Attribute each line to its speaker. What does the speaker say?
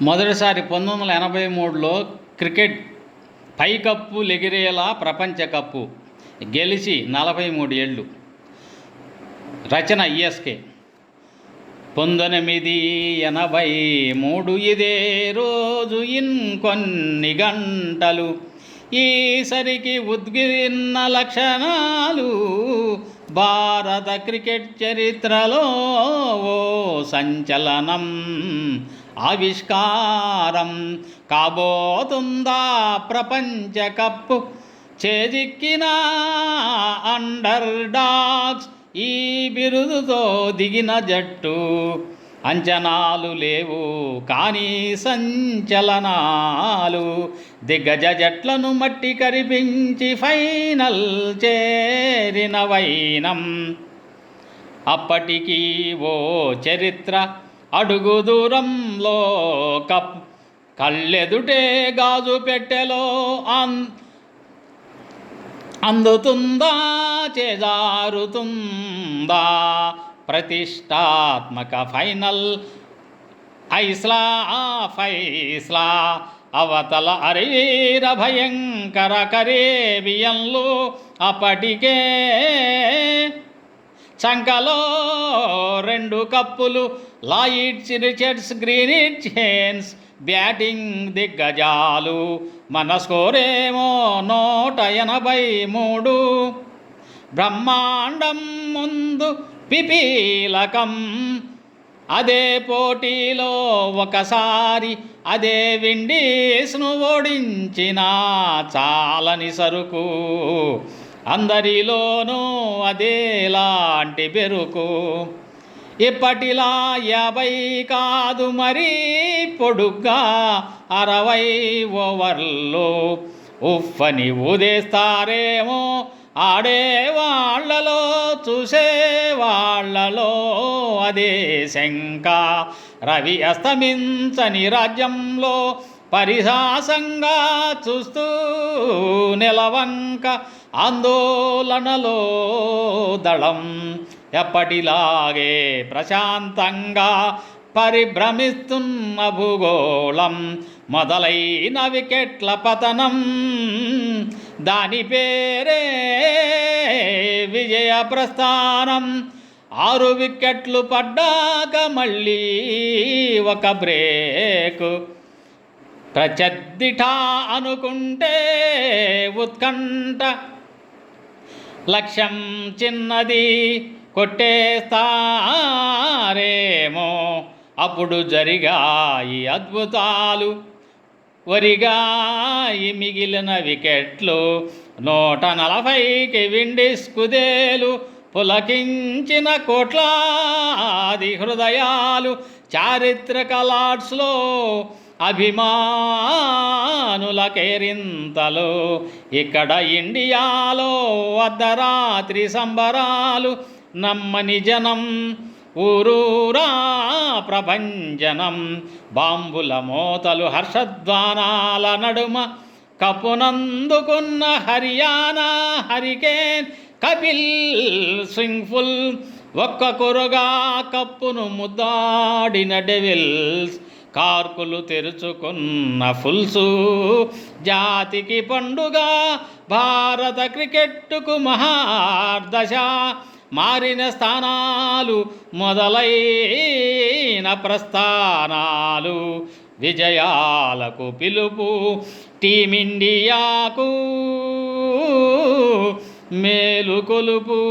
Speaker 1: మొదటిసారి 1983లో క్రికెట్ పైకప్పు లెగిరేలా ప్రపంచ కప్పు గెలిచి 43 ఏళ్ళు. రచన ఈఎస్కే. 1983 ఇదే రోజు ఇంకొన్ని గంటలు ఈసరికి ఉద్గిన్న లక్షణాలు భారత క్రికెట్ చరిత్రలో ఓ సంచలనం ఆవిష్కారం కాబోతుందా ప్రపంచ కప్పు. చేజిక్కిన అండర్ డాగ్స్ ఈ బిరుదుతో దిగిన జట్టు. అంచనాలు లేవు కానీ సంచలనాలు. దిగ్గజ జట్లను మట్టి కరిపించి ఫైనల్ చేరిన వైనం. అప్పటికీ ఓ చరిత్ర అడుగు దూరంలో కప్. కళ్ళెదుటే గాజు పెట్టెలో అందుతుందా చేజారుతుందా ప్రతిష్టాత్మక ఫైనల్. ఫైస్లా అవతల అరీర భయంకర కరేబియన్లు అప్పటికే చంకలో 2 కప్పులు. Lloyds, Richards, Greenidge, Haynes batting దిగ్గజాలు. మన స్కోరేమో 183. బ్రహ్మాండం ముందు పిపీలకం. అదే పోటీలో ఒకసారి అదే విండీస్ను ఓడించిన చాలని సరుకు. అందరిలోనూ అదేలాంటి బెరుకు. ఇప్పటిలా 50 కాదు మరీ పొడుగ్గా 60 ఓవర్లు ఉఫ్ఫని ఊదేస్తారేమో ఆడేవాళ్లలో చూసేవాళ్లలో అదే శంక. రవి అస్తమించని రాజ్యంలో పరిహాసంగా చూస్తూ నెలవంక ఆందోళనలో దళం. ఎప్పటిలాగే ప్రశాంతంగా పరిభ్రమిస్తున్న భూగోళం. మొదలైన వికెట్ల పతనం దాని పేరే విజయ ప్రస్థానం. 6 వికెట్లు పడ్డాక మళ్ళీ ఒక బ్రేక్. ప్రత్యర్థిఠా అనుకుంటే ఉత్కంఠ. లక్ష్యం చిన్నది కొట్టేస్తారేమో అప్పుడు జరిగాయి అద్భుతాలు. వరిగాయి మిగిలిన వికెట్లు. 140కి విండీస్ కుదేలు. పులకించిన కోట్లాది హృదయాలు. చారిత్రక లార్డ్స్లో అభిమానుల కేరింతలు. ఇక్కడ ఇండియాలో అర్ధరాత్రి సంబరాలు. నమ్మని జనం ఊరూరా ప్రభంజనం. బాంబుల మోతలు హర్షధ్వానాల నడుమ. కప్పునందుకున్న Haryana hurricane Kapil swing full. ఒక్కొక్కరుగా కప్పును ముద్దాడిన డెవిల్స్. కార్కులు తెరుచుకున్న ఫుల్సు. జాతికి పండుగ భారత క్రికెట్టుకు మహార్దశ. మారిన స్థానాలు మొదలైన ప్రస్థానాలు. విజయాలకు పిలుపు టీమిండియాకు మేలు కొలుపు.